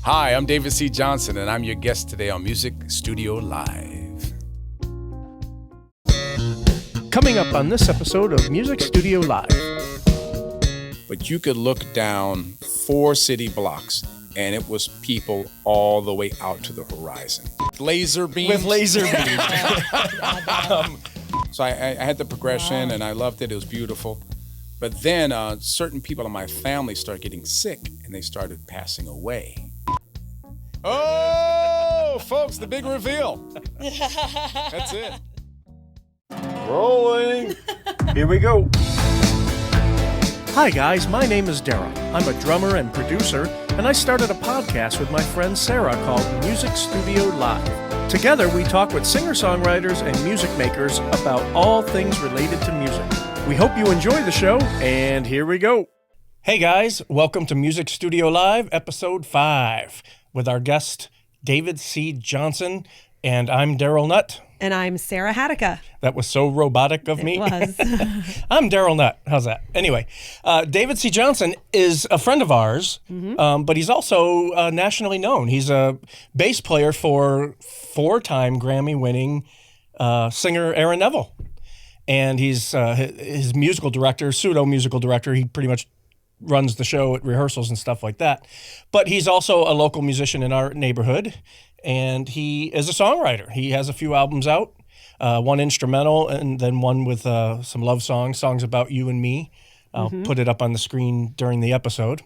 Hi, I'm David C. Johnson, and I'm your guest today on Music Studio Live. Coming up on this episode of Music Studio Live. But you could look down 4 city blocks, and it was people all the way out to the horizon. Laser beams. With laser beams. So I had the progression, and I loved it. It was beautiful. But then certain people in my family started getting sick, and they started passing away. Oh, folks, the big reveal. That's it. Rolling. Here we go. Hi, guys. My name is Darrell. I'm a drummer and producer, and I started a podcast with my friend Sarah called Music Studio Live. Together, we talk with singer-songwriters and music makers about all things related to music. We hope you enjoy the show, and here we go. Hey, guys. Welcome to Music Studio Live, Episode 5, with our guest, David C. Johnson, and I'm Darrell Nutt. And I'm Sarah Hadeka. That was so robotic of me. It was. I'm Darrell Nutt. How's that? Anyway, David C. Johnson is a friend of ours, but he's also nationally known. He's a bass player for 4-time Grammy-winning singer Aaron Neville. And he's his musical director, pseudo-musical director. He pretty much runs the show at rehearsals and stuff like that. But he's also a local musician in our neighborhood, and he is a songwriter. He has a few albums out, one instrumental and then one with some love songs about you and me. I'll put it up on the screen during the episode.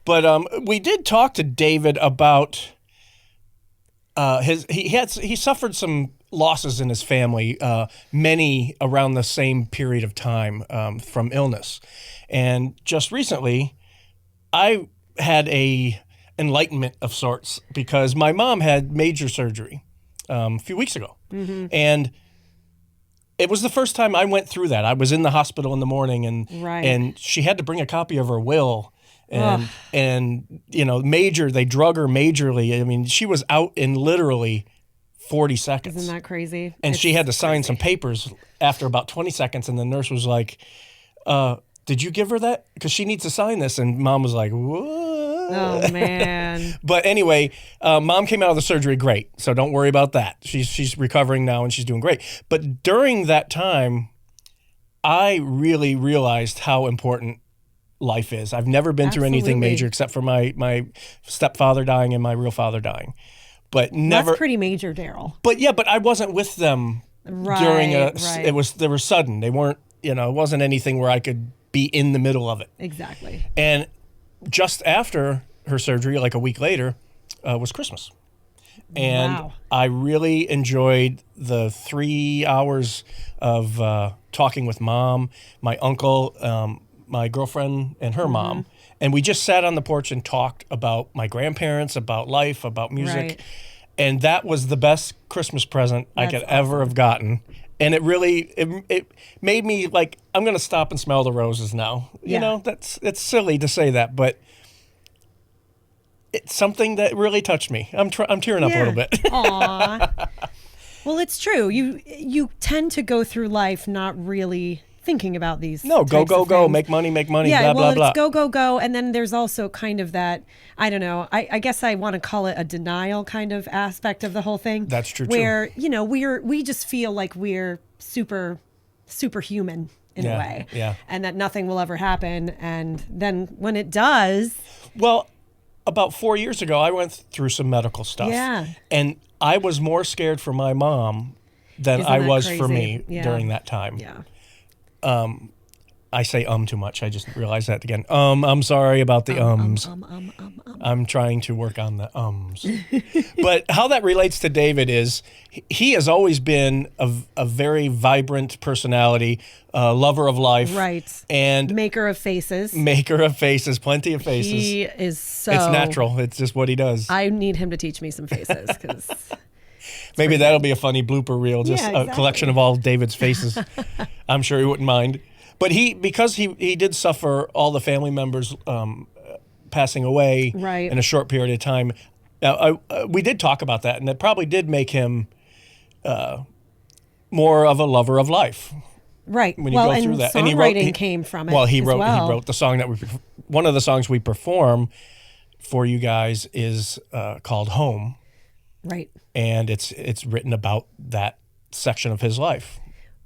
But we did talk to David about he suffered some losses in his family, many around the same period of time from illness. And just recently, I had a enlightenment of sorts because my mom had major surgery a few weeks ago. And it was the first time I went through that. I was in the hospital in the morning, and she had to bring a copy of her will. And you know, they drug her majorly. I mean, she was out in literally 40 seconds. Isn't that crazy? And she had to sign some papers after about 20 seconds, and the nurse was like, did you give her that? Because she needs to sign this. And Mom was like, what? Oh, man. But anyway, Mom came out of the surgery great, so don't worry about that. She's recovering now, and she's doing great. But during that time, I really realized how important life is. I've never been through anything major except for my stepfather dying and my real father dying. But never. That's pretty major, Darrell. But yeah, but I wasn't with them during they were sudden. They weren't, it wasn't anything where I could be in the middle of it. Exactly. And just after her surgery, like a week later, was Christmas. And I really enjoyed the 3 hours of talking with Mom, my uncle, my girlfriend, and her mom. And we just sat on the porch and talked about my grandparents, about life, about music. Right. And that was the best Christmas present I could ever have gotten. And it really, it made me like, I'm going to stop and smell the roses now. You know, it's silly to say that, but it's something that really touched me. I'm tearing up a little bit. Aw. Well, it's true. You tend to go through life not really thinking about these. No, go, make money, yeah, blah, blah, blah. It's go. And then there's also kind of that, I don't know, I guess I want to call it a denial kind of aspect of the whole thing. That's true, where, we just feel like we're superhuman in a way. Yeah. And that nothing will ever happen. And then when it does. Well, about 4 years ago, I went through some medical stuff. Yeah. And I was more scared for my mom than I was for me during that time. Yeah. I say too much. I just realized that again. I'm sorry about the ums. I'm trying to work on the ums. But how that relates to David is he has always been a very vibrant personality, lover of life. Right. And maker of faces. Plenty of faces. He is so. It's natural. It's just what he does. I need him to teach me some faces because. Maybe that'll be a funny blooper reel, just exactly. A collection of all David's faces. I'm sure he wouldn't mind. But because he did suffer all the family members passing away in a short period of time. We did talk about that, and it probably did make him more of a lover of life. Right. When you go through that, and songwriting came from it. Well, he wrote the song that one of the songs we perform for you guys is called Home, Right. and it's written about that section of his life.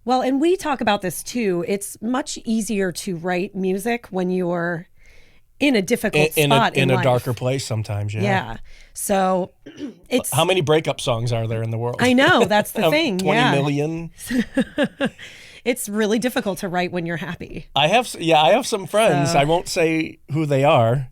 Well, and we talk about this too. It's much easier to write music when you're in a difficult spot in a life. darker place sometimes. Yeah. So it's How many breakup songs are there in the world? I know, that's the thing. 20 yeah. million. It's really difficult to write when you're happy. I have some friends. So- I won't say who they are,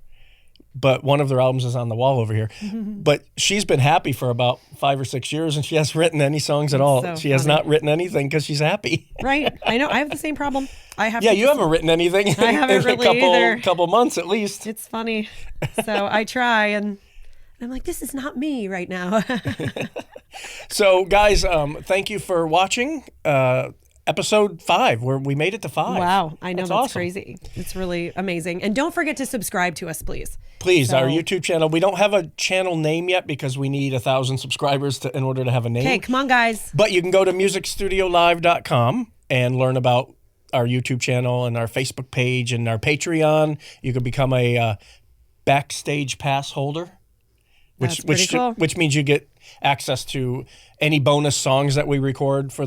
but one of their albums is on the wall over here. But she's been happy for about 5 or 6 years, and she hasn't written any songs at all. so She has funny. not written anything because she's happy. Right. I know. I have the same problem. I have Yeah, to you haven't written anything in, I haven't in really a couple, either. couple months at least. It's funny. So I try and I'm like, this is not me right now. So, guys, thank you for watching episode 5, where we made it to 5. Wow. I know that's awesome. crazy. It's really amazing. And don't forget to subscribe to us, please. Please, our So- YouTube channel. We don't have a channel name yet because we need 1,000 subscribers in order to have a name. Okay, come on, guys. But you can go to musicstudiolive.com and learn about our YouTube channel and our Facebook page and our Patreon. You can become a backstage pass holder, That's pretty cool. which means you get access to any bonus songs that we record for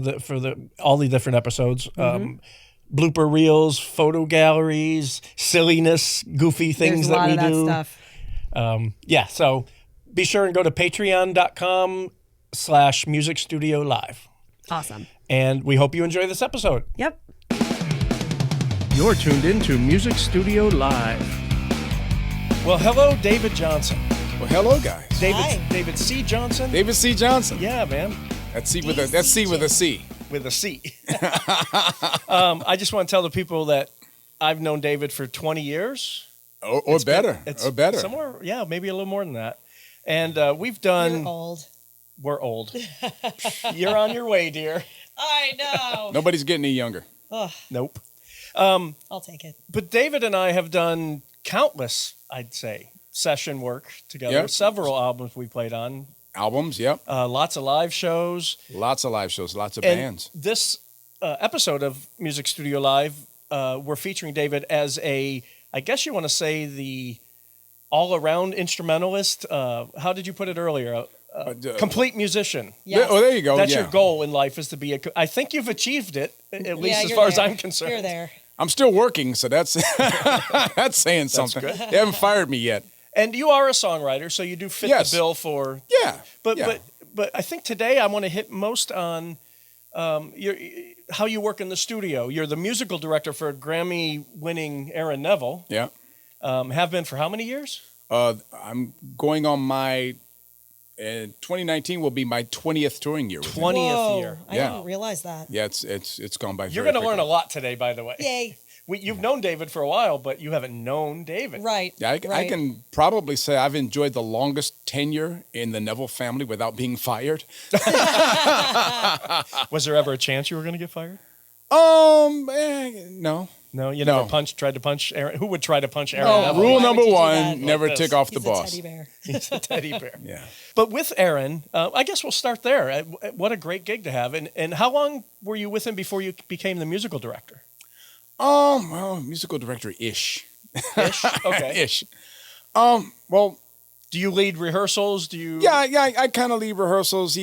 all the different episodes. Mm-hmm. Blooper reels, photo galleries, silliness, goofy things There's a lot that we of that do. stuff. Yeah, so be sure and go to patreon.com/musicstudiolive. Awesome. And we hope you enjoy this episode. Yep. You're tuned into Music Studio Live. Well, hello, David Johnson. Well, hello, guys. David C. Johnson. David C. Johnson. Yeah, man, That's C with a C. with a C. I just want to tell the people that I've known David for 20 years. Or better. Somewhere, yeah, maybe a little more than that. And we've done. You're old. We're old. You're on your way, dear. I know. Nobody's getting any younger. Nope. I'll take it. But David and I have done countless, I'd say, session work together. Yep. Several albums we played on. Albums, yep. Lots of live shows. Lots of live shows, lots of And bands. this episode of Music Studio Live, we're featuring David as I guess you want to say the all-around instrumentalist. How did you put it earlier? Complete musician. Yes. Oh, there you go. That's yeah. your goal in life, is to be I think you've achieved it, at least Yeah, as you're far as there. I'm concerned. You're there. I'm still working, so that's that's saying something. good. They haven't fired me yet. And you are a songwriter, so you do fit Yes. the bill for... Yeah. But yeah. but I think today I want to hit most on how you work in the studio. You're the musical director for Grammy-winning Aaron Neville. Yeah. Have been for how many years? I'm going on my 2019 will be my 20th touring year with him. 20th Whoa, year. I Yeah. didn't realize that. Yeah, it's gone by. You're very going to learn a quickly. lot today, by the way. Yay. You've known David for a while, but you haven't known David. Right. Yeah, I right. can probably say I've enjoyed the longest tenure in the Neville family without being fired. Was there ever a chance you were going to get fired? No. No, you No. never tried to punch Aaron. Who would try to punch Aaron No. Neville? Rule Why number would you do one: that? never Like tick this. off He's the a boss. teddy bear. He's a teddy bear. Yeah. But with Aaron, I guess we'll start there. What a great gig to have. And how long were you with him before you became the musical director? Well, musical director-ish. Ish? Okay. Ish. Well, Do you lead rehearsals? Do you? yeah, I kind of lead rehearsals.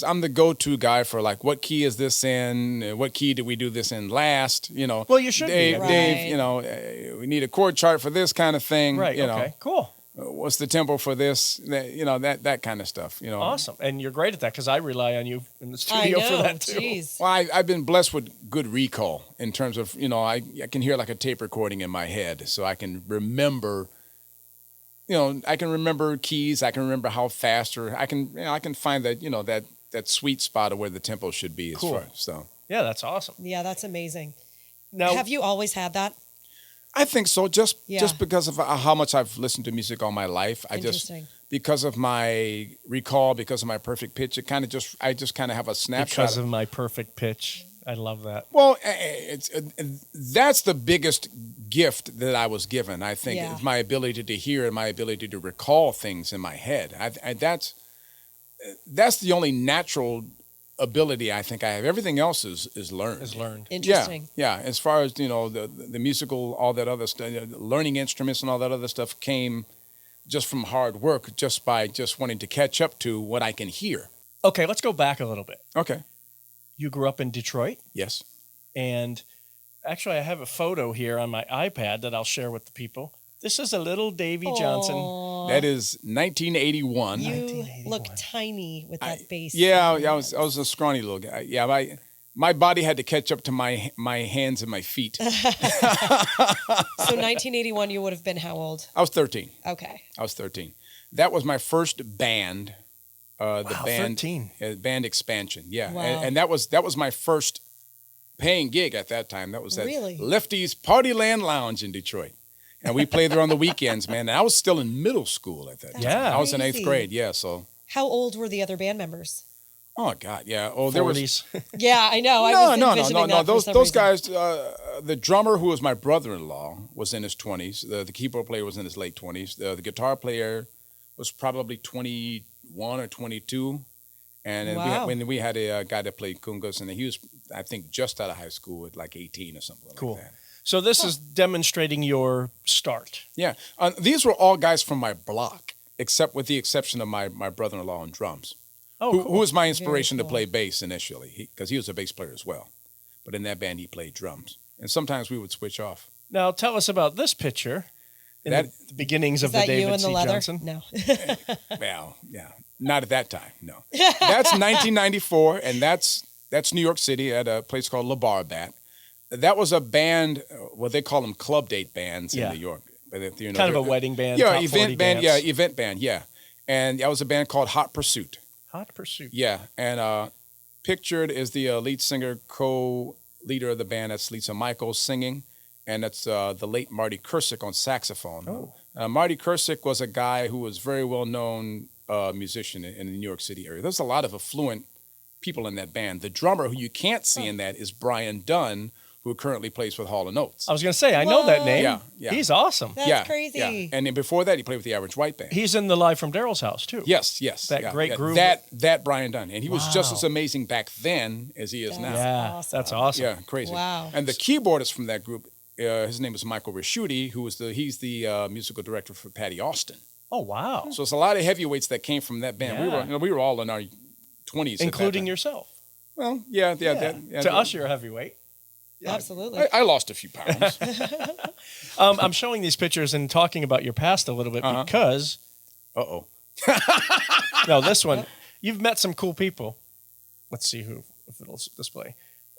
I'm the go-to guy for like, what key is this in? What key did we do this in last? You know. Well, you should be. Dave, Right. Dave, you know, we need a chord chart for this kind of thing. Right. You Okay. know, Cool. what's the tempo for this? That kind of stuff. You know. Awesome. And you're great at that because I rely on you in the I studio know. for that too. Jeez. Well, I've been blessed with good recall in terms of, I can hear like a tape recording in my head, so I can remember. I can remember keys. I can remember how fast, or I can find that that sweet spot of where the tempo should be. Cool. So Yeah, that's awesome. Yeah, that's amazing. Now, Have you always had that? I think so. Just Yeah. because of how much I've listened to music all my life, Interesting. because of my recall, because of my perfect pitch, I just kind of have a snapshot. because of my perfect pitch, I love that. Well, that's the biggest gift that I was given. I think Yeah. is my ability to hear and my ability to recall things in my head. That's the only natural ability I think I have. Everything else is learned. Is learned. Interesting. Yeah. As far as the musical, all that other stuff, learning instruments and all that other stuff came just from hard work, just by just wanting to catch up to what I can hear. Okay, let's go back a little bit. Okay. You grew up in Detroit, Yes. and actually I have a photo here on my iPad that I'll share with the people. This is a little Davy Johnson. That is 1981. You look tiny with that bass. Yeah, I was a scrawny little guy. Yeah, my body had to catch up to my hands and my feet. So 1981, you would have been how old? I was 13. Okay. I was 13. That was my first band. The band 13. Band Expansion. Yeah, Wow. and that was my first paying gig at that time. That was at Really? Lefty's Partyland Lounge in Detroit. And we played there on the weekends, man. And I was still in middle school at that time. Yeah. I was in 8th Crazy. grade, yeah, so. How old were the other band members? Oh, God, yeah. Oh, there was. 40s. Yeah, I know. I was envisioning that for some Those reason. guys, the drummer who was my brother-in-law was in his 20s. The keyboard player was in his late 20s. The guitar player was probably 21 or 22. And then Wow. we had a guy that played congas, and he was, I think, just out of high school at like 18 or something Cool. like that. So this is demonstrating your start. Yeah. These were all guys from my block, except with the exception of my brother-in-law on drums. Oh, who cool. was my inspiration cool. to play bass initially, because he was a bass player as well. But in that band, he played drums. And sometimes we would switch off. Now tell us about this picture. In That- the beginnings Is of the that you David and the C. leather? Johnson. No. Well, yeah, not at that time, no. That's 1994, and that's New York City at a place called La Barbat. That was a band, what they call them club date bands Yeah. in New York. But you know, Kind of a they're- wedding band. Yeah, top 40 event band, dance. event band, yeah. And that was a band called Hot Pursuit. Hot Pursuit. Yeah, and pictured is the lead singer, co-leader of the band. That's Lisa Michaels singing, and that's the late Marty Kursick on saxophone. Oh. Marty Kursick was a guy who was very well-known musician in the New York City area. There's a lot of affluent people in that band. The drummer who you can't see in that is Brian Dunn, who currently plays with Hall & Oates. I was going to say, I know that What? name. Yeah. He's awesome. That's crazy. Yeah. And then before that, he played with the Average White Band. He's in the Live from Darrell's House, too. Yes. That great groove. That Brian Dunn. And he was just Wow. as amazing back then as he is now. Yeah, Awesome. that's awesome. Yeah, crazy. Wow. And the keyboardist from that group, his name is Michael Raschuti, he's the musical director for Patty Austin. Oh, wow. So it's a lot of heavyweights that came from that band. Yeah. We were all in our 20s, Including your. yourself. Well, yeah. To us, you're a heavyweight. Absolutely. I lost a few pounds. I'm showing these pictures and talking about your past a little bit because, Uh-oh. no, this one, you've met some cool people. Let's see if it'll display.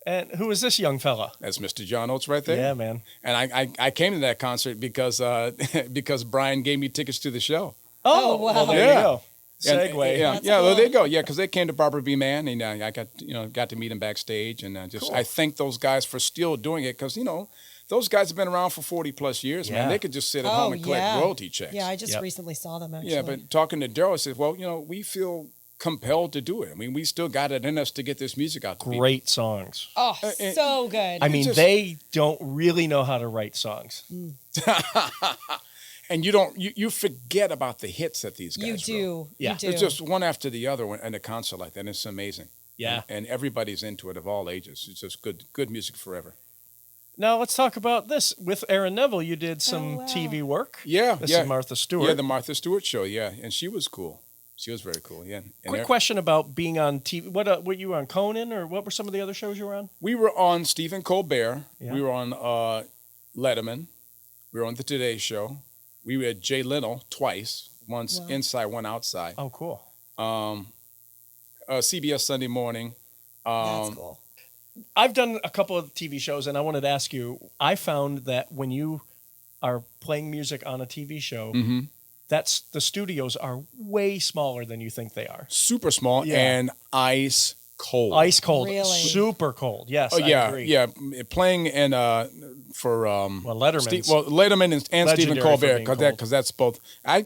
And who is this young fella? That's Mr. John Oates right there. Yeah, man. And I came to that concert because because Brian gave me tickets to the show. Oh, wow. Well, there Yeah. you go. And- Segue. yeah, That's well, cool. there you go. Yeah, because they came to Barbara B. Mann, and I got to meet him backstage, and I thank those guys for still doing it, because those guys have been around for 40 plus years, Yeah. man. They could just sit at home and collect royalty checks. Yeah, I just Yep. recently saw them, actually. Yeah, but talking to Darrell, I said, well, we feel compelled to do it. I mean, we still got it in us to get this music out to people. Great songs. Oh, so good. I mean, just- they don't really know how to write songs. And you forget about the hits that these guys you wrote. do. Yeah. You do. It's just one after the other in a concert like that. And it's amazing. Yeah. And everybody's into it of all ages. It's just good music forever. Now let's talk about this. With Aaron Neville, you did some wow. TV work. Yeah. This yeah. is Martha Stewart. Yeah, the Martha Stewart show. Yeah. And she was cool. She was very cool. Yeah. And Quick question about being on TV. What you were on, Conan, or what were some of the other shows you were on? We were on Stephen Colbert. Yeah. We were on Letterman. We were on the Today Show. We were at Jay Leno twice. Once Wow. inside, one outside. Oh, cool. CBS Sunday Morning. That's cool. I've done a couple of TV shows, and I wanted to ask you, I found that when you are playing music on a TV show, Mm-hmm. the studios are way smaller than you think they are. Super small Yeah. and ice cold. Ice cold, Really? super cold. Yes, Oh yeah, I agree. yeah. Playing in for Letterman's Letterman and Stephen legendary for Colbert, being cold. because that's both. I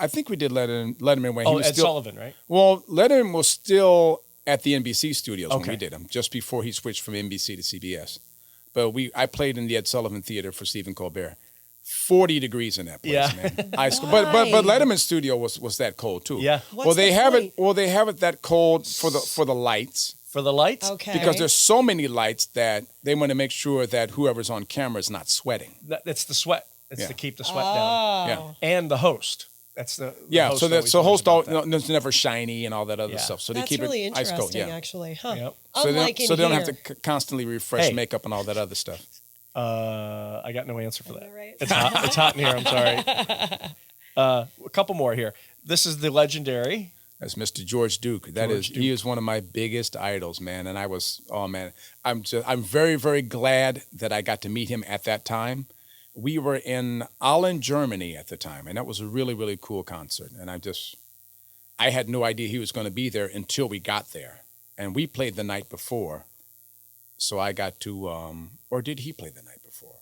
think we did Letterman when he Oh, was Ed still. Sullivan, right? Well, Letterman was still at the NBC studios when Okay. we did him, just before he switched from NBC to CBS. But I played in the Ed Sullivan Theater for Stephen Colbert. 40 degrees in that place, Yeah. man. Ice cold. But Letterman's studio was that cold too. Yeah. What's the point? They have it that cold for the lights. For the lights? Okay. Because there's so many lights that they want to make sure that whoever's on camera is not sweating. It's the sweat. It's Yeah. to keep the sweat down. Oh. Yeah. And the host That's the Yeah, host so always so worries host about that. it's never shiny and all that other Yeah. stuff. So they That's keep really it ice cold. interesting, Yeah. actually. Huh. Yep. So Unlike they don't have to here. constantly refresh Hey. makeup and all that other stuff. I got no answer for that. that right? It's hot. It's hot in here. I'm sorry. A couple more here. This is the legendary. That's Mr. George Duke. He is one of my biggest idols, man. And I'm very, very glad that I got to meet him at that time. We were in Aalen, Germany at the time, and that was a really, really cool concert. And I had no idea he was going to be there until we got there. And we played the night before. So I got to, or did he play the night before?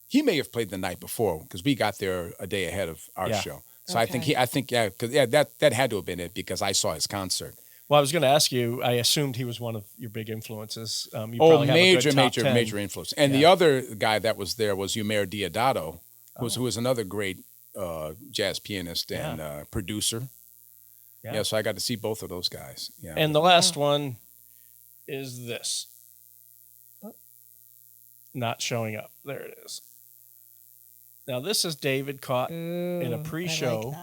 He may have played the night before because we got there a day ahead of our show. So Okay. that had to have been it because I saw his concert. Well, I was going to ask you. I assumed he was one of your big influences. You probably have a major, good top 10. major influence. And the other guy that was there was Umair Deodato, who was another great jazz pianist and producer. Yeah, so I got to see both of those guys. Yeah, And the last one is this. Not showing up. There it is. Now, this is David caught in a pre-show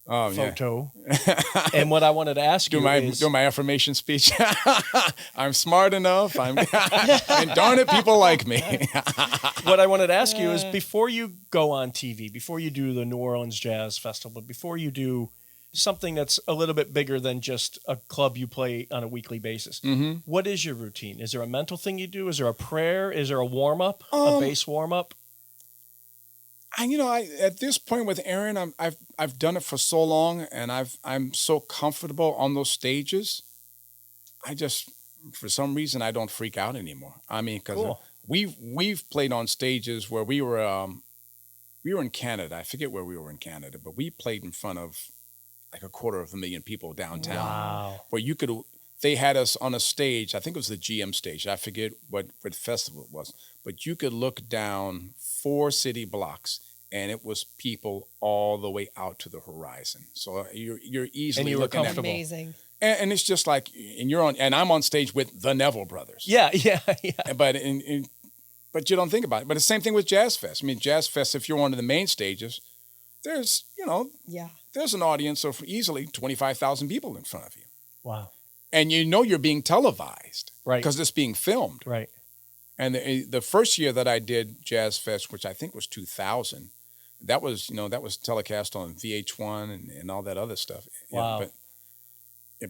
photo. And what I wanted to ask you is... Do my affirmation speech. I'm smart enough. And darn it, people like me. What I wanted to ask you is before you go on TV, before you do the New Orleans Jazz Festival, before you do something that's a little bit bigger than just a club you play on a weekly basis, what is your routine? Is there a mental thing you do? Is there a prayer? Is there a warm-up, a bass warm-up? At this point with Aaron, I've done it for so long, and I'm so comfortable on those stages. For some reason, I don't freak out anymore. I mean, because we've played on stages where we were in Canada. I forget where we were in Canada, but we played in front of like 250,000 people downtown. Wow. Where they had us on a stage. I think it was the GM stage. I forget what festival it was, but you could look down 4 city blocks, and it was people all the way out to the horizon. So you're easily and you were looking comfortable. Amazing. and it's just like, and I'm on stage with the Neville Brothers. Yeah. But you don't think about it. But the same thing with Jazz Fest. I mean, Jazz Fest, if you're on the main stages, there's an audience of easily 25,000 people in front of you. Wow. And you're being televised. Right. Because it's being filmed. Right. And the first year that I did Jazz Fest, which I think was 2000, that was telecast on VH1 and all that other stuff. Wow.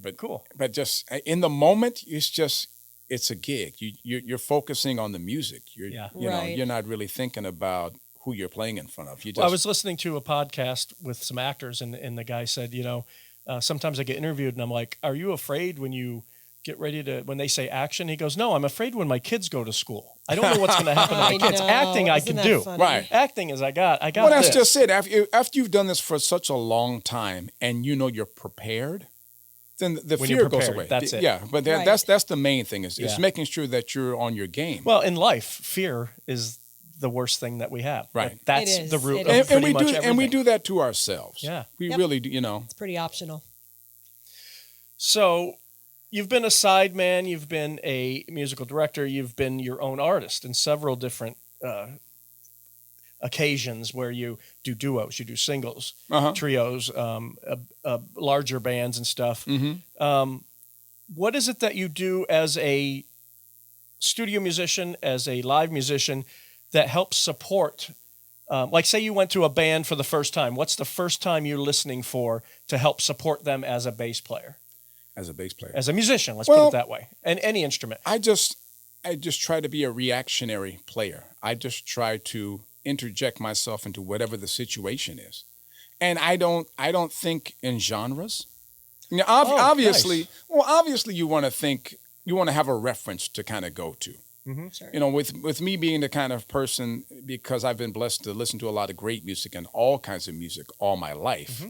But cool. But just in the moment, it's a gig. You're focusing on the music. You're not really thinking about who you're playing in front of. I was listening to a podcast with some actors, and the guy said, sometimes I get interviewed, and I'm like, "Are you afraid when you get ready when they say action?" He goes, "No, I'm afraid when my kids go to school. I don't know what's going to happen to my kids. Acting I can do. Funny? Right. Acting is I got Well, that's this." just it. After you've done this for such a long time, and you're prepared, then the When fear you're goes prepared, away. that's it. Yeah, but Right. that's the main thing is making sure that you're on your game. Well, in life, fear is the worst thing that we have. Right. That's It is. the root It of is. pretty much everything. And we do that to ourselves. Yeah. We Yep. really do, It's pretty optional. So you've been a sideman, you've been a musical director, you've been your own artist in several different occasions where you do duos, you do singles, trios, larger bands and stuff. What is it that you do as a studio musician, as a live musician, that helps support? Like, say you went to a band for the first time. What's the first time you're listening for to help support them as a bass player? As a bass player. As a musician, let's put it that way. And any instrument. I just try to be a reactionary player. I just try to interject myself into whatever the situation is. And I don't think in genres. Obviously, nice. obviously you want to have a reference to kind of go to. Sure. With me being the kind of person, because I've been blessed to listen to a lot of great music and all kinds of music all my life.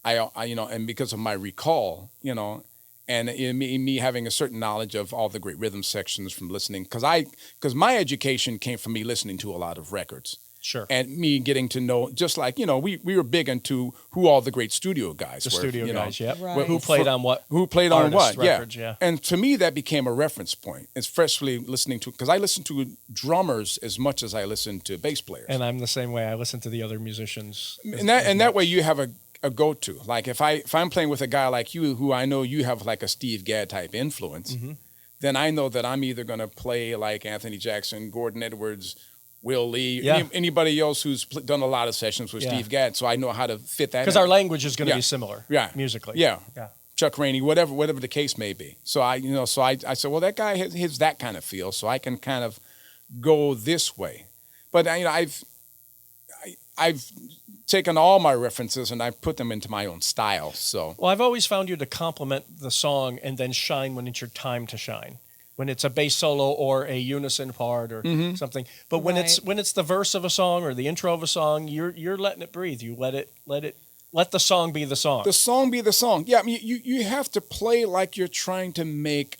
I and because of my recall, and in me having a certain knowledge of all the great rhythm sections from listening, because my education came from me listening to a lot of records. Sure. And me getting to know, just like, we were big into who all the great studio guys The were. studio guys, yep. Right. Who played on what? Who played on artists, what, records, yeah. And to me, that became a reference point, especially listening to, because I listen to drummers as much as I listen to bass players. And I'm the same way. I listen to the other musicians. And that way you have a go-to. Like if I'm playing with a guy like you, who I know you have like a Steve Gadd type influence, then I know that I'm either going to play like Anthony Jackson, Gordon Edwards, Will Lee, anybody else who's done a lot of sessions with Steve Gadd, so I know how to fit that in. Because our language is going to be similar, musically. Yeah. Chuck Rainey, whatever the case may be. So I said, well, that guy has that kind of feel, so I can kind of go this way. But I've taken all my references and I've put them into my own style. So well, I've always found you to complement the song and then shine when it's your time to shine. When it's a bass solo or a unison part or something, but when it's the verse of a song or the intro of a song, you're letting it breathe. You let the song be the song. The song be the song. Yeah, I mean, you have to play like you're trying to make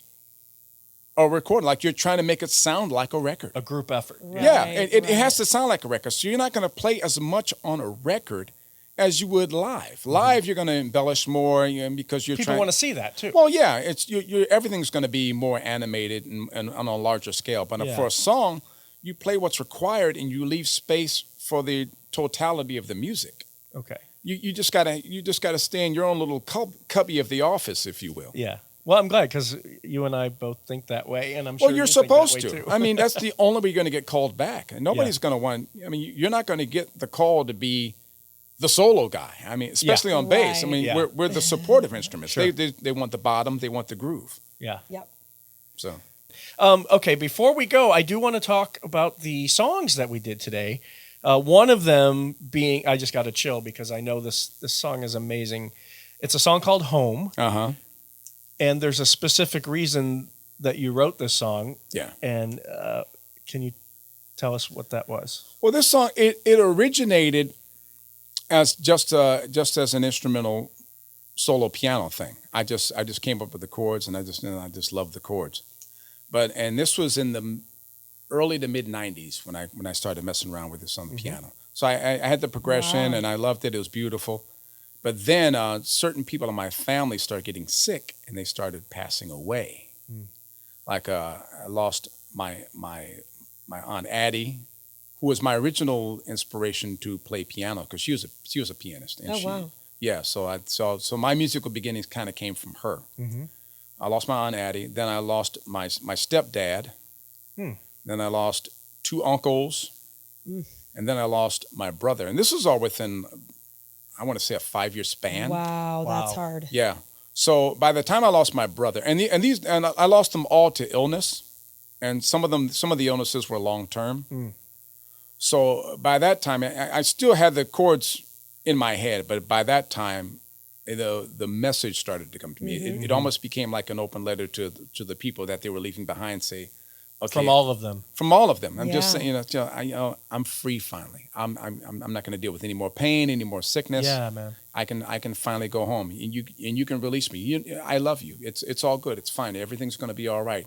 a record, like you're trying to make it sound like a record, a group effort. Right, yeah, it has to sound like a record. So you're not going to play as much on a record as you would live. Live, you're going to embellish more because you're People want to see that too. Well, yeah, it's everything's going to be more animated and on a larger scale. But for a song, you play what's required and you leave space for the totality of the music. Okay. You just gotta stay in your own little cubby of the office, if you will. Yeah. Well, I'm glad because you and I both think that way, and I'm sure you're you think supposed that way to. Too. I mean, that's the only way you're going to get called back, and nobody's going to want. I mean, you're not going to get the call to be the solo guy. I mean, especially on bass. I mean, we're the supportive instruments. Sure. They want the bottom, they want the groove. Yeah. Yep. So. Okay, before we go, I do want to talk about the songs that we did today. One of them being, I just got to chill because I know this song is amazing. It's a song called Home. Uh-huh. And there's a specific reason that you wrote this song. Yeah. And can you tell us what that was? Well, this song, it originated as just as an instrumental solo piano thing. I just came up with the chords and I just loved the chords. And this was in the early to mid 90s when I started messing around with this on the piano. So I had the progression and I loved it. It was beautiful. But then certain people in my family started getting sick and they started passing away. Like I lost my Aunt Addie, who was my original inspiration to play piano because she was a pianist. And wow. Yeah, so my musical beginnings kind of came from her. Mm-hmm. I lost my Aunt Addie. Then I lost my stepdad. Then I lost two uncles. And then I lost my brother. And this was all within, I want to say, a 5-year span. Wow, that's hard. Yeah. So by the time I lost my brother, and I lost them all to illness, and some of the illnesses were long term. So by that time, I still had the chords in my head, but by that time, the message started to come to me. It almost became like an open letter to the people that they were leaving behind. Say, okay, From all of them. From all of them. I'm just saying, I'm free finally. I'm not going to deal with any more pain, any more sickness. Yeah, man. I can finally go home, and you can release me. I love you. It's all good. It's fine. Everything's going to be all right.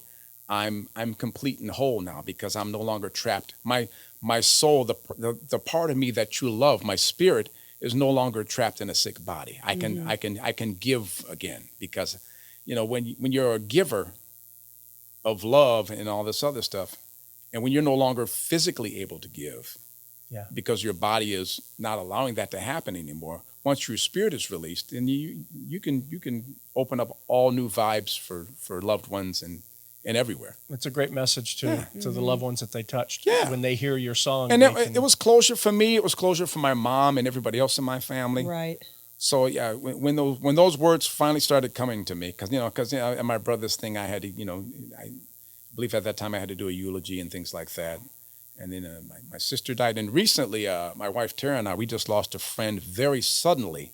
I'm complete and whole now because I'm no longer trapped. My soul, the part of me that you love, my spirit, is no longer trapped in a sick body. I can give again because, when you're a giver of love and all this other stuff, and when you're no longer physically able to give, because your body is not allowing that to happen anymore. Once your spirit is released, then you can open up all new vibes for loved ones and everywhere. It's a great message to the loved ones that they touched when they hear your song. And it was closure for me. It was closure for my mom and everybody else in my family. Right. So when those words finally started coming to me, because at my brother's thing, I had to, I believe at that time I had to do a eulogy and things like that. And then my sister died. And recently, my wife Tara and I, we just lost a friend very suddenly.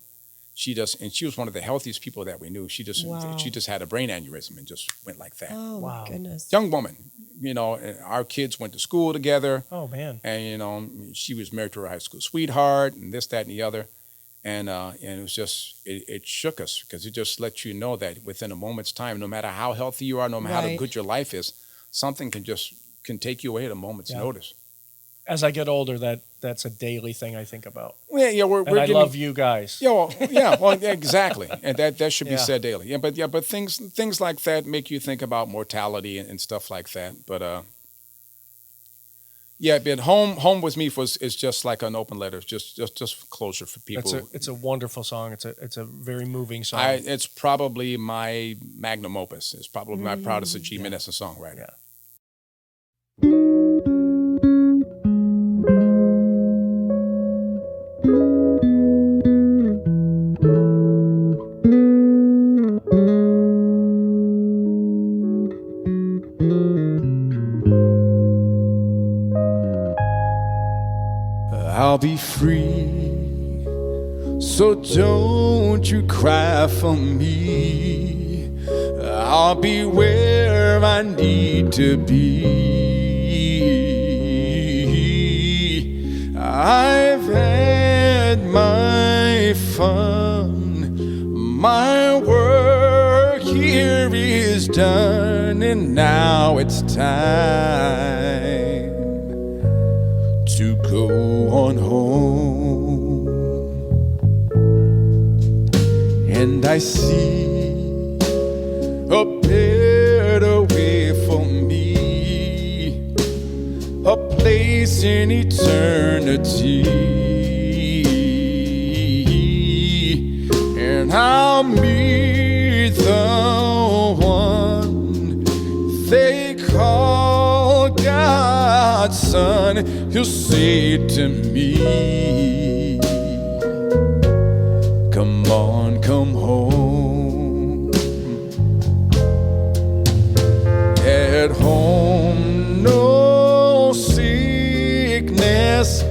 And she was one of the healthiest people that we knew. She just had a brain aneurysm and just went like that. Oh, my goodness. Young woman, our kids went to school together. Oh, man. And, she was married to her high school sweetheart and this, that, and the other. And it was just, it shook us because it just lets you know that within a moment's time, no matter how healthy you are, no matter how good your life is, something can take you away at a moment's notice. as I get older, that's a daily thing I think about. Yeah, we're I getting, love you guys. Well, exactly, and that should be Yeah. said daily. But things like that make you think about mortality and stuff like that. But but home with me is just like an open letter, just closure for people. It's a wonderful song. It's a very moving song. It's probably my magnum opus. It's probably my proudest achievement as a songwriter. Yeah. I'll be free, so don't you cry for me. I'll be where I need to be. I've had my fun, my work here is done, and now it's time to go on home. And I see a better way for me, a place in eternity, and I'll meet the one they call God's son. He'll say to me, come on, come home. At home, no sickness,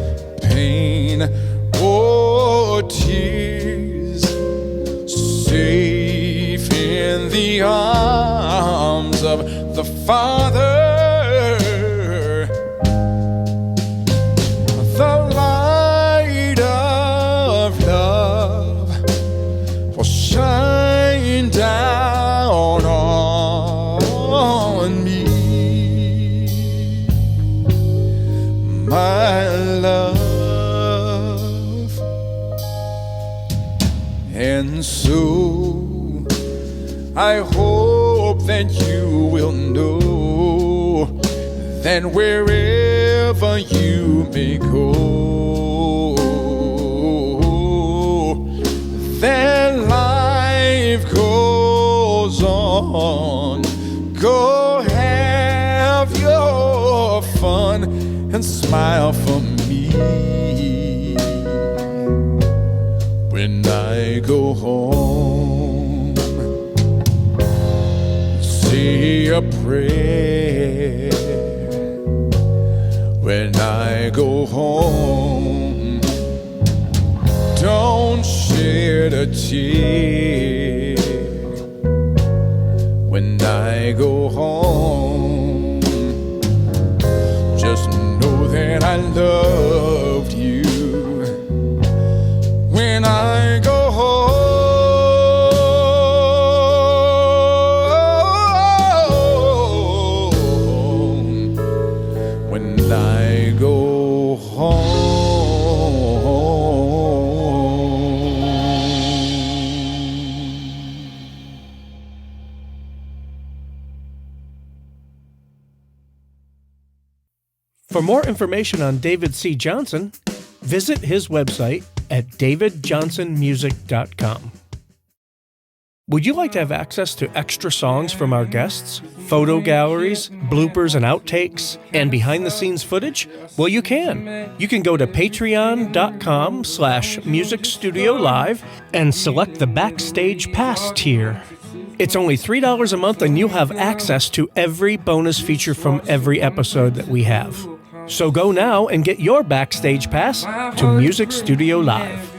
pain, or tears. Safe in the arms of the Father. The light of love will shine down on me, my love. And so I hope that you will know that wherever you may go, that life goes on. Go have your fun and smile for me when I go home. Say a prayer when I go home. Don't shed a tear when I go home. Just know that I loved you when I go home. When I go home. For more information on David C. Johnson, visit his website at davidjohnsonmusic.com. Would you like to have access to extra songs from our guests, photo galleries, bloopers and outtakes, and behind-the-scenes footage? Well, you can. You can go to patreon.com/musicstudiolive and select the Backstage Pass tier. It's only $3 a month and you'll have access to every bonus feature from every episode that we have. So go now and get your Backstage Pass to Music Studio Live.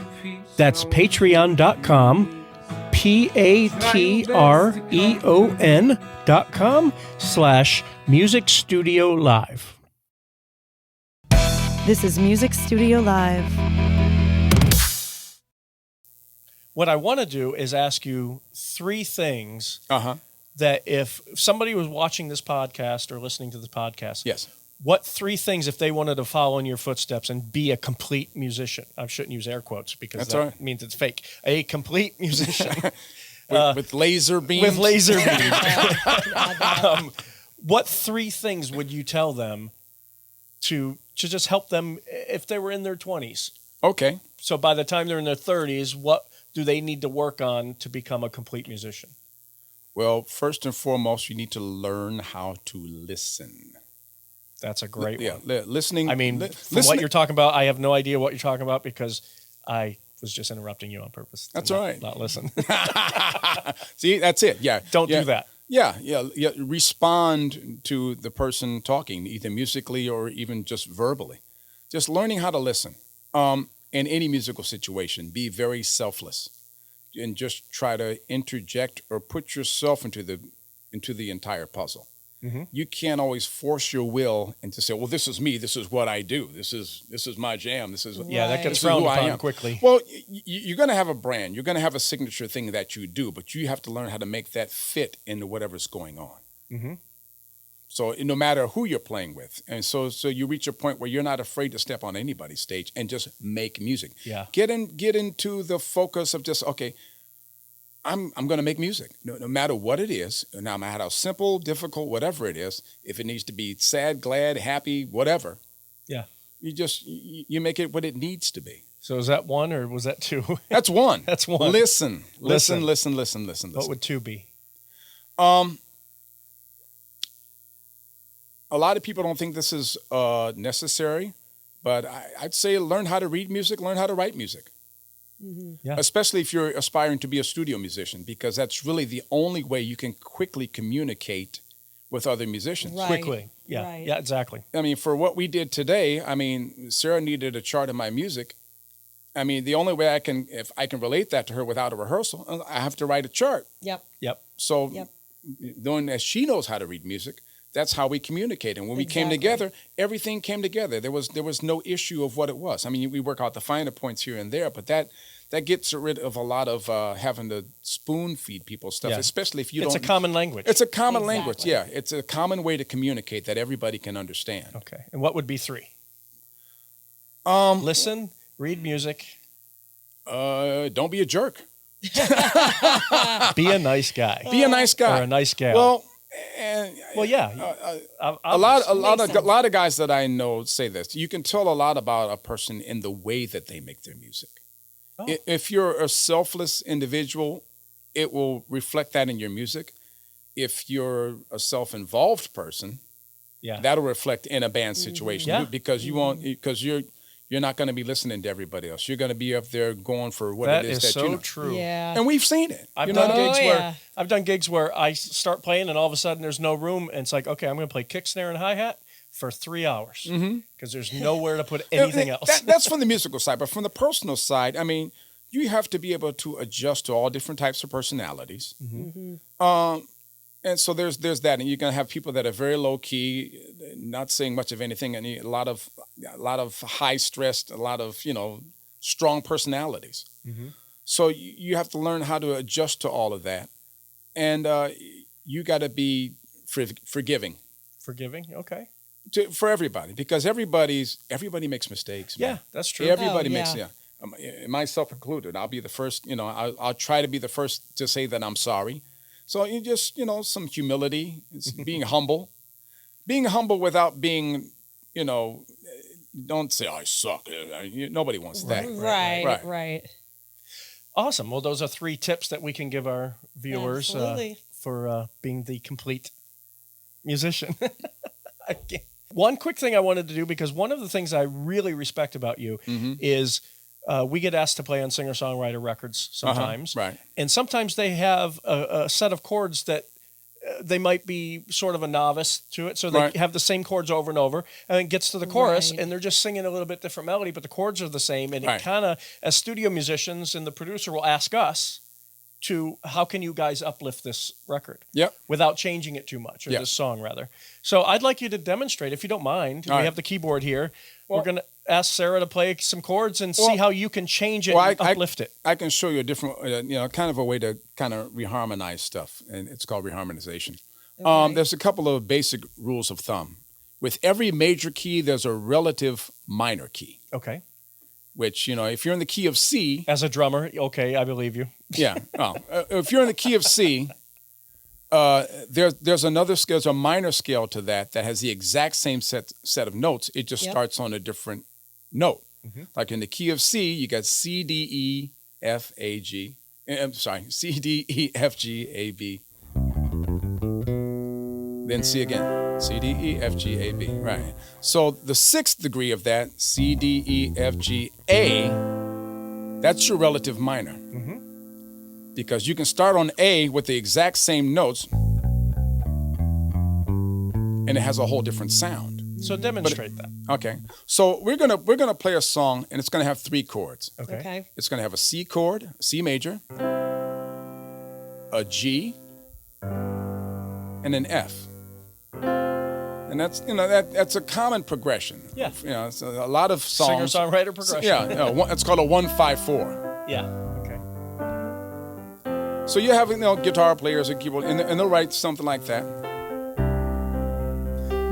That's patreon.com, patreon.com/Music Studio Live. This is Music Studio Live. What I want to do is ask you three things Uh-huh. that if somebody was watching this podcast or listening to this podcast, Yes. What 3 things, if they wanted to follow in your footsteps and be a complete musician? I shouldn't use air quotes because that means it's fake. A complete musician. with laser beams? With laser beams. What 3 things would you tell them to just help them if they were in their 20s? Okay. So by the time they're in their 30s, what do they need to work on to become a complete musician? Well, first and foremost, you need to learn how to listen. That's a great one. Listening. I mean, from what you're talking about, I have no idea what you're talking about because I was just interrupting you on purpose. That's all right. Not listen. See, that's it. Yeah. Don't do that. Yeah. Respond to the person talking, either musically or even just verbally. Just learning how to listen. In any musical situation, be very selfless and just try to interject or put yourself into the entire puzzle. Mm-hmm. You can't always force your will and to say, well, this is me. This is what I do. This is my jam. This is that gets frowned upon quickly. Well, you're going to have a brand. You're going to have a signature thing that you do, but you have to learn how to make that fit into whatever's going on. Mm-hmm. So no matter who you're playing with, and so you reach a point where you're not afraid to step on anybody's stage and just make music. Yeah. Get into the focus of just I'm going to make music, no matter what it is, no matter how simple, difficult, whatever it is. If it needs to be sad, glad, happy, whatever. Yeah. You make it what it needs to be. So is that 1 or was that 2? That's 1. That's 1. Listen. What would 2 be? A lot of people don't think this is necessary, but I'd say learn how to read music, learn how to write music. Mm-hmm. Yeah. Especially if you're aspiring to be a studio musician, because that's really the only way you can quickly communicate with other musicians. Right. Quickly. Yeah. Right. Yeah, exactly. I mean, for what we did today, Sarah needed a chart of my music. The only way if I can relate that to her without a rehearsal, I have to write a chart. Yep. So knowing that she knows how to read music, that's how we communicate. And when we came together, everything came together. There was no issue of what it was. We work out the finer points here and there, but that gets rid of a lot of having to spoon feed people stuff, especially if you don't. It's a common language. It's a common language, yeah. It's a common way to communicate that everybody can understand. Okay. And what would be 3? Listen, read music. Don't be a jerk. Be a nice guy. Be a nice guy. Or a nice gal. A lot of guys that I know say this. You can tell a lot about a person in the way that they make their music. Oh. If you're a selfless individual, it will reflect that in your music. If you're a self-involved person, that'll reflect in a band situation because you won't, because you're not going to be listening to everybody else. You're going to be up there going for what it is that you know. That is so true. Yeah. And we've seen it. I've done gigs where I start playing and all of a sudden there's no room and it's like, okay, I'm going to play kick, snare, and hi-hat for 3 hours because there's nowhere to put anything else. That's from the musical side, but from the personal side, you have to be able to adjust to all different types of personalities. Mm-hmm. And so there's that, and you're going to have people that are very low key, not saying much of anything, and a lot of high stressed, a lot of strong personalities. Mm-hmm. So you have to learn how to adjust to all of that, and you got to be forgiving. Forgiving, okay. For everybody, because everybody makes mistakes. Man. Yeah, that's true. Everybody makes myself included. I'll be the first. I'll try to be the first to say that I'm sorry. So you just, some humility, it's being humble. Being humble without being, don't say, I suck. Nobody wants that. Right. Awesome. Well, those are 3 tips that we can give our viewers for being the complete musician. One quick thing I wanted to do, because one of the things I really respect about you is we get asked to play on singer-songwriter records sometimes. Right. And sometimes they have a set of chords that they might be sort of a novice to it. So they have the same chords over and over, and it gets to the chorus and they're just singing a little bit different melody, but the chords are the same. And it kind of, as studio musicians, and the producer will ask us to, how can you guys uplift this record without changing it too much, or this song rather. So I'd like you to demonstrate, if you don't mind. We have the keyboard here. Well, we're going to ask Sarah to play some chords and see how you can change it and uplift it. I can show you a different, kind of a way to kind of reharmonize stuff, and it's called reharmonization. Okay. There's a couple of basic rules of thumb. with every major key, there's a relative minor key. Okay. Which, if you're in the key of C. As a drummer, okay, I believe you. Yeah. If you're in the key of C, there's another scale, there's a minor scale to that has the exact same set of notes. It just starts on a different note. Mm-hmm. Like in the key of C, you got C, D, E, F, A, G. I'm sorry, C, D, E, F, G, A, B. Then C again. C, D, E, F, G, A, B. Right. So the sixth degree of that, C, D, E, F, G, A, that's your relative minor. Mm-hmm. Because you can start on A with the exact same notes, and it has a whole different sound. So demonstrate that. Okay. So we're gonna play a song, and it's gonna have 3 chords. Okay. It's gonna have a C chord, C major, a G, and an F. And that's a common progression. Yeah. It's a lot of songs. Singer-songwriter progression. Yeah. It's called a 1-5-4. Yeah. Okay. So you have guitar players and keyboard, and they'll write something like that.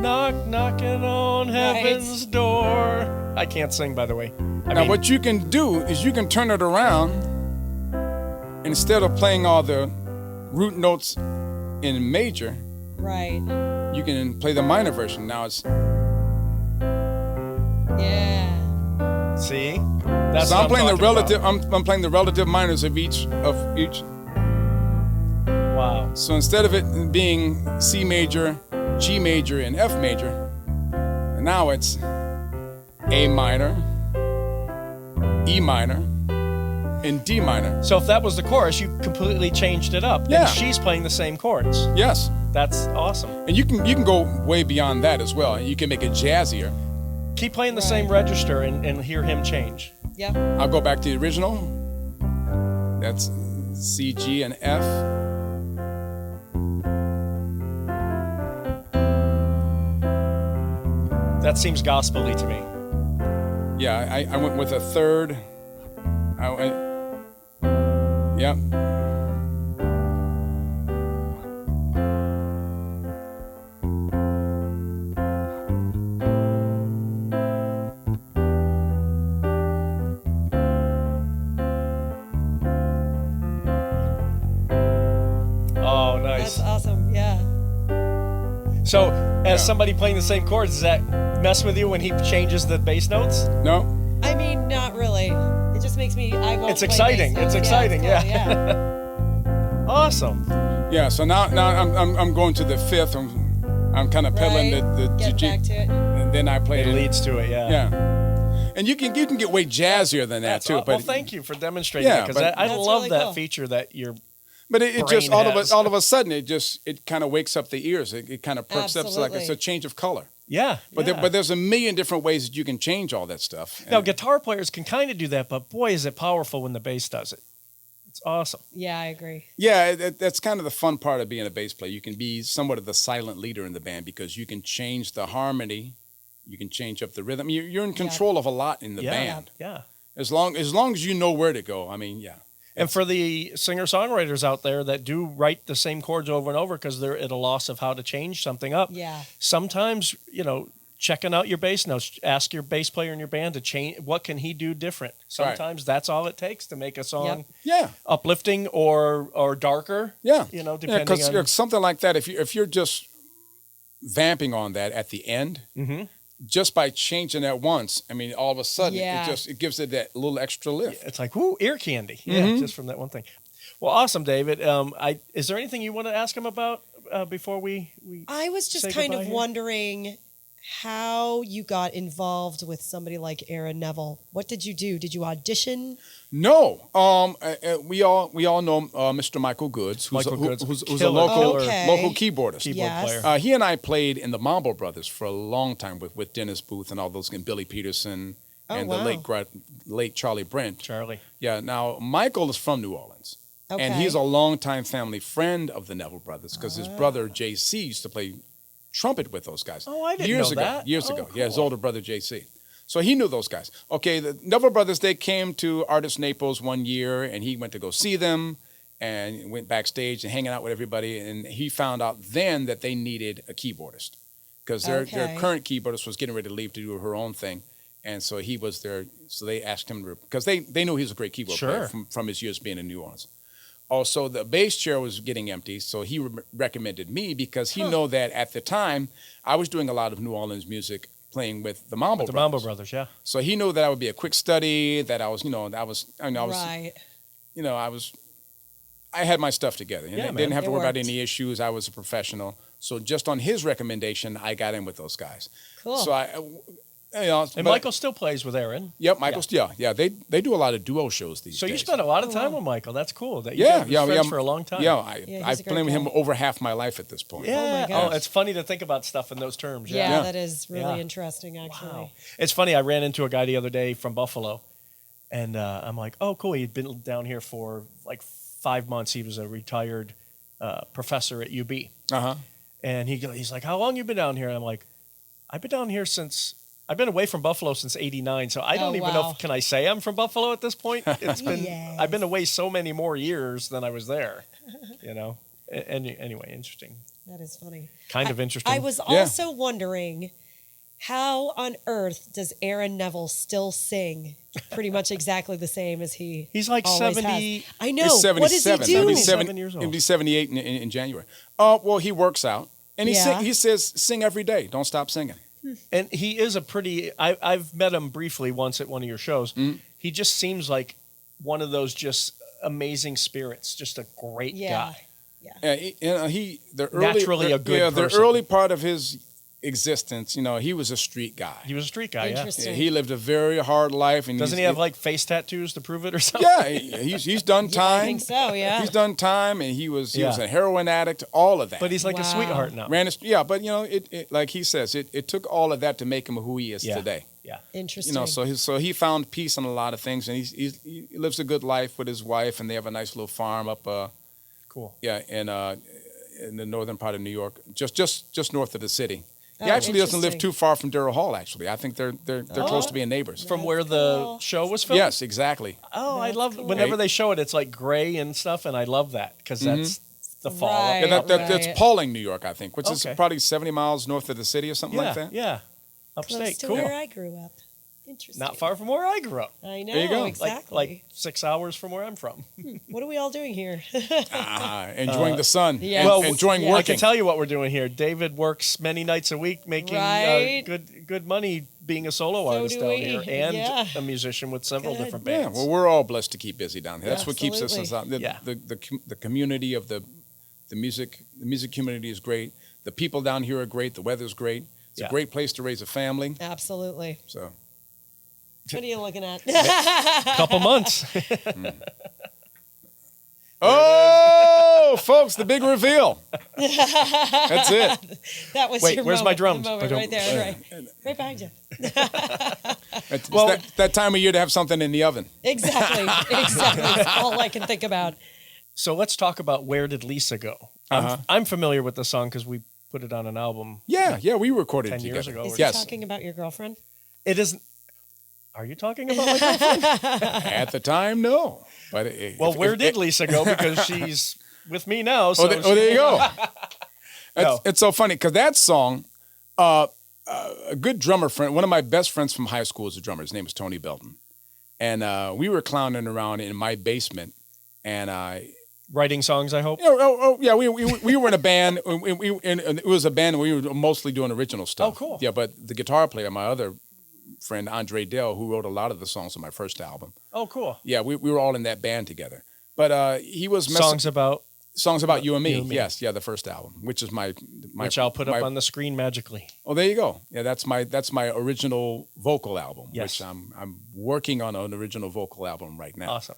Knocking on heaven's door. I can't sing, by the way. What you can do is you can turn it around. Instead of playing all the root notes in major, right, you can play the minor version. Now it's See, that's so what I'm playing the relative. about. I'm playing the relative minors of each. Wow. So instead of it being C major, G major, and F major, now it's A minor, E minor, and D minor. So if that was the chorus, you completely changed it up. Yeah. And she's playing the same chords. Yes. That's awesome. And you can go way beyond that as well. You can make it jazzier. Keep playing the same register and hear him change. Yep. I'll go back to the original. That's C, G, and F. That seems gospel-y to me. Yeah, I went with a third. Yep. Oh, nice. That's awesome. Yeah. So, as somebody playing the same chords, does that mess with you when he changes the bass notes? No. I mean, not really. It just makes me. I won't. It's play exciting. bass It's notes. exciting. Yeah. Yeah. Awesome. Yeah. So now I'm going to the fifth. I'm kind of peddling the Get G, back to it. and then I play It leads to it. Yeah. Yeah. And you can get way jazzier than that too. Well, thank you for demonstrating Yeah, it because but- I That's love really that cool. feature that you're. But it just brain has. all of a sudden it kind of wakes up the ears. It kind of perks up. So like it's a Absolutely. change of color. Yeah. But yeah. there's a million different ways that you can change all that stuff. Now, And- guitar players can kind of do that, but boy, is it powerful when the bass does it. It's awesome. Yeah, I agree. Yeah, that's kind of the fun part of being a bass player. You can be somewhat of the silent leader in the band because you can change the harmony, you can change up the rhythm. You're in control of a lot in the band. Yeah. As long as you know where to go. I mean, yeah. And for the singer-songwriters out there that do write the same chords over and over because they're at a loss of how to change something up, Yeah. sometimes, checking out your bass notes, ask your bass player in your band to change, what can he do different? Sometimes that's all it takes to make a song Yeah. uplifting or darker. Yeah. Depending on... Because something like that, if you're just vamping on that at the end, just by changing that once, I mean, all of a sudden, it gives it that little extra lift. It's like, whoo, ear candy. Yeah, just from that one thing. Well, awesome, David. Is there anything you want to ask him about before we I was just say kind goodbye of here? wondering how you got involved with somebody like Aaron Neville. What did you do? Did you audition? No, we all know Mr. Michael Goods, who's Michael Goods, who's a killer, local Okay. local keyboardist. keyboard Yes. player? He and I played in the Mambo Brothers for a long time with Dennis Booth and all those, and Billy Peterson and wow. the late Charlie Brent. Charlie. Yeah. Now Michael is from New Orleans, and Okay. he's a longtime family friend of the Neville Brothers because his brother JC used to play trumpet with those guys. Oh, I didn't years know ago. that. Years Oh, ago. Yeah, his cool. older brother JC. So he knew those guys. Okay, the Neville Brothers, they came to Artist Naples one year, and he went to go see them and went backstage and hanging out with everybody. And he found out then that they needed a keyboardist because their Okay. current keyboardist was getting ready to leave to do her own thing, and so he was there. So they asked him to, because they knew he was a great keyboard player from his years being in New Orleans. Also, the bass chair was getting empty, so he recommended me because he knew that at the time I was doing a lot of New Orleans music, playing with the Mambo The Brothers. Mambo Brothers, yeah. So he knew that I would be a quick study, that I was, Right. I had my stuff together. And Yeah, I man. didn't have to It worry about worked. any issues. I was a professional. So just on his recommendation, I got in with those guys. Cool. So And Michael still plays with Aaron. Yep, Michael's, yeah. They do a lot of duo shows these So days. you spent a lot of time with Michael. That's cool. That you Yeah, guys were friends for a long time. Yeah, Yeah, I've he's a played great with him guy. over half my life at this point. Yeah. gosh. Oh, it's funny to think about stuff in those terms. Yeah, Yeah. that is really Yeah. interesting, actually. Wow. It's funny. I ran into a guy the other day from Buffalo, and I'm like, oh, cool. He'd been down here for like 5 months. He was a retired professor at UB. Uh-huh. And he's like, how long you been down here? And I'm like, I've been down here since, I've been away from Buffalo since '89. So I don't even know wow. can I say I'm from Buffalo at this point? It's been, Yes. I've been away so many more years than I was there, Anyway, interesting. That is funny. Kind of interesting. I was also wondering, how on earth does Aaron Neville still sing pretty much exactly the same as he's like always 70 has? I know. He's 77. What does he do? He'll be 77 years old. He'll be 78 in January. Well, he works out. And Yeah. he says, sing every day. Don't stop singing. And he is a pretty. I've met him briefly once at one of your shows. Mm-hmm. He just seems like one of those just amazing spirits. Just a great Yeah. guy. Yeah. The early, Naturally a good the person. early part of his existence, he was a street guy. He was a street guy. Yeah. Interesting. He lived a very hard life. And Doesn't he have like face tattoos to prove it or something? Yeah, he's done time. I think so, yeah. He's done time, and he was Yeah. a heroin addict. All of that. But he's like a Wow. sweetheart now. But it like he says, it took all of that to make him who he is Yeah. today. Yeah. Interesting. So he found peace in a lot of things, and he lives a good life with his wife, and they have a nice little farm up, Cool. in the northern part of New York, just north of the city. He Oh, actually doesn't live interesting. too far from Darrell Hall. Actually, I think they're close to being neighbors. From where the cool. show was filmed? Yes, exactly. Oh, I That's love cool. whenever they show it, it's like gray and stuff, and I love that because that's the fall. Right. Yeah, Right. that's Pauling, New York, I think, which is Okay. probably 70 miles north of the city or something Yeah, like that. yeah. Close Upstate. to Cool. where I grew up. Interesting. Not far from where I grew up. I know, There you go. exactly. Like 6 hours from where I'm from. What are we all doing here? Enjoying the sun, yeah. and Well, enjoying yeah. I working. can tell you what we're doing here. David works many nights a week making Right. good money being a solo So artist do down we. here and Yeah. a musician with several Good. different Yeah, bands. well, we're all blessed to keep busy down here. That's what keeps us Absolutely. out. Yeah. The community of the music community is great. The people down here are great. The weather's great. It's Yeah. a great place to raise a family. Absolutely. So What are you looking at? Couple months. oh, folks, the big reveal. That's it. That was Wait, your where's my moment, drums? the moment right there, right behind you. It's that time of year to have something in the oven. Exactly. That's all I can think about. So let's talk about Where Did Lisa Go? I'm familiar with the song because we put it on an album. Yeah, we recorded 10 it years together. ago. Is he Yes, talking about your girlfriend? It isn't. Are you talking about my girlfriend? at the time, no. But Well, where did Lisa go? Because she's with me now. So there you go. No. It's so funny because that song, a good drummer friend, one of my best friends from high school is a drummer. His name is Tony Belton. And we were clowning around in my basement. And Writing songs, I hope. yeah, we were in a band. And it was a band, and we were mostly doing original stuff. Oh, cool. Yeah, but the guitar player, my other friend, Andre Dell, who wrote a lot of the songs on my first album. Oh, cool. Yeah, we were all in that band together. But he was Songs about songs about you and me. You and Me. Yes, yeah, the first album, which is my which I'll put up on the screen magically. Oh, there you go. Yeah, that's my original vocal album. Yes. Which I'm working on an original vocal album right now. Awesome.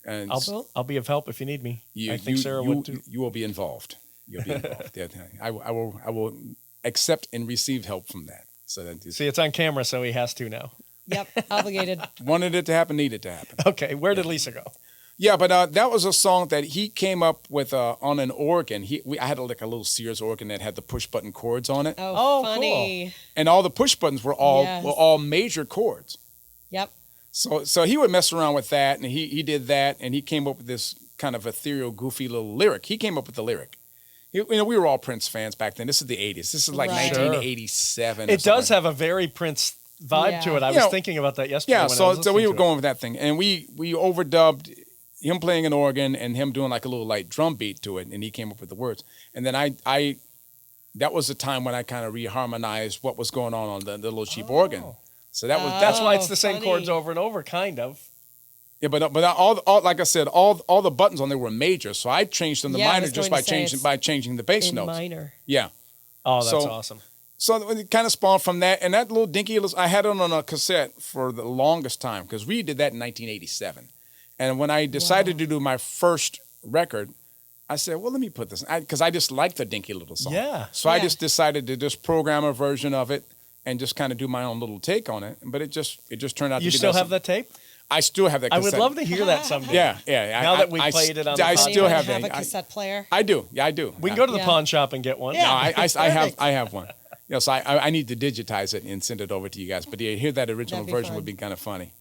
And I'll be of help if you need me. you, I think you, Sarah you, would too. You will be involved. You'll be involved. Yeah, I will accept and receive help from that. So that See, it's on camera, so he has to now. Yep, obligated. wanted it to happen, needed to happen. Okay, where did Lisa go? Yeah, but that was a song that he came up with on an organ. I had like a little Sears organ that had the push button chords on it, Oh, Oh, funny. and all the push buttons were all Yes. major chords. Yep. So he would mess around with that, and he did that, and he came up with this kind of ethereal, goofy little lyric. He came up with the lyric, we were all Prince fans back then. This is the 80s. This is like Right. 1987. It does have a very Prince vibe to it. I was thinking about that yesterday. Yeah, when I was so we were listening to going with that thing, and we overdubbed him playing an organ and him doing like a little light drum beat to it, and he came up with the words. And then I that was the time when I kind of reharmonized what was going on the little cheap organ. So that was That's why it's the same funny. chords over and over, kind of. yeah, but all like I said, all the buttons on there were major, so I changed them to Yeah, I minor was just going by to say changing it's the bass in notes. minor. Yeah. Oh, that's So- awesome. So it kind of spawned from that, and that little dinky, I had it on a cassette for the longest time because we did that in 1987. And when I decided to do my first record, I said, well, let me put this, because I just like the dinky little song. Yeah. So I Yeah. just decided to just program a version of it and just kind of do my own little take on it. But it just turned out You to be still that. have that tape? I still have that I cassette. would love to hear that someday. Yeah. Now that we played it on the I podcast. still Anyone have have that. a cassette player? I do. Yeah, I do. We can go to the Yeah. pawn shop and get one. No, I Perfect. have one. So I need to digitize it and send it over to you guys. But yeah, hear that original That'd be version fun. would be kind of funny.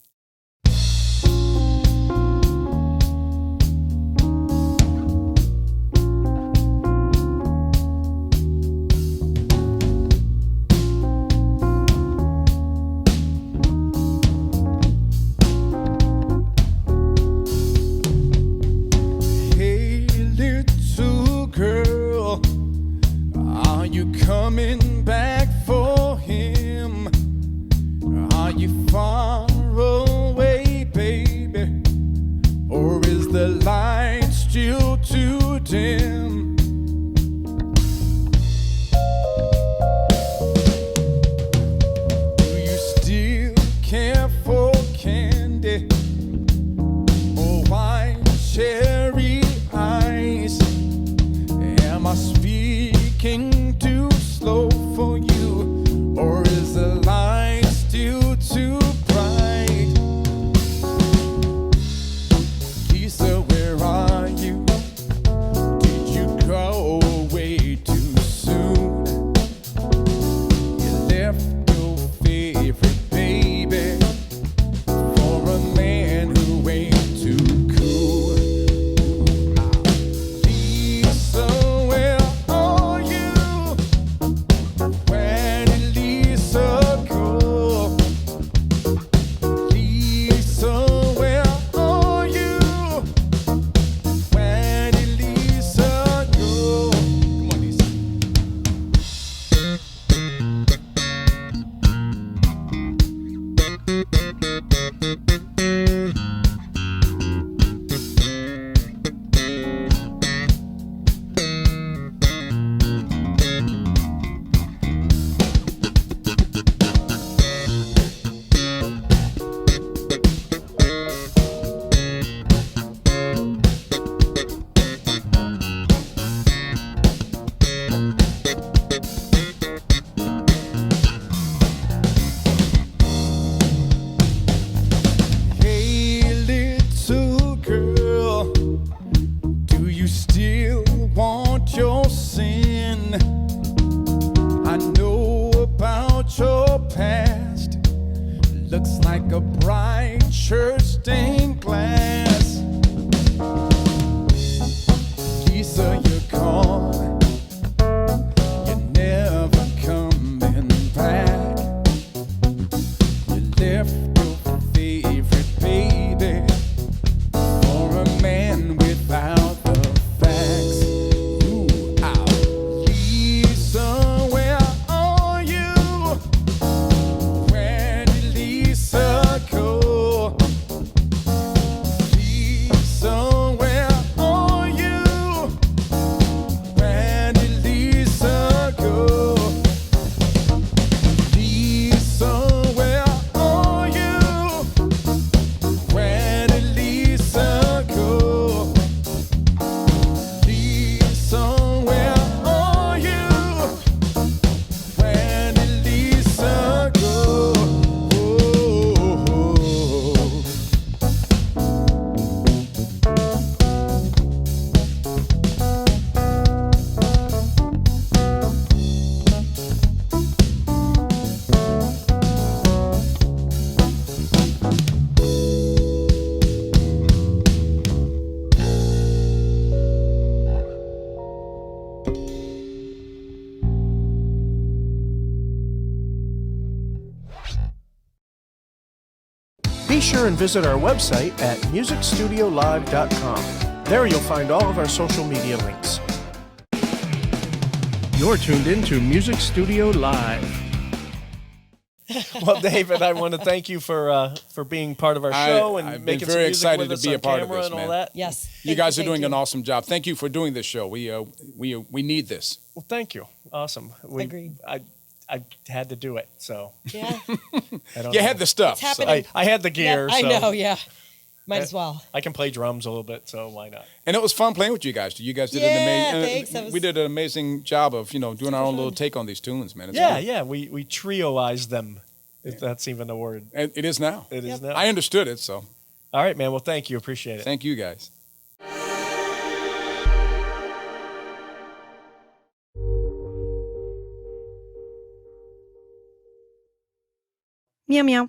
Hey, little girl, are you coming back for him? Are you far away, baby? Or is the light still too dim? Do you still care for candy? Or white cherry eyes? Am I speaking too slow for you? Or is the light still too bright? Lisa, where are Be sure and visit our website at musicstudiolive.com. There you'll find all of our social media links. You're tuned in to Music Studio Live. Well, David, I want to thank you for being part of our show and I've making been some very music excited with to us be a on part of camera this, and all man. that. Yes. You guys are doing an awesome job. Thank you for doing this show. We need this. Well, thank you. Awesome. Agreed. I had to do it, so Yeah. I don't You know. had the stuff. It's so- happening. I had the gear. I so know, yeah. Might as well. I can play drums a little bit, so why not? And it was fun playing with you guys. You guys did Yeah, an amazing. thanks. That was We did an amazing job of doing our own little take on these tunes, man. It's Yeah, fun. yeah. We trioized them, if that's even a word. And it is now. It is now. I understood it, so All right, man. Well, thank you. Appreciate it. thank you guys. Meow meow.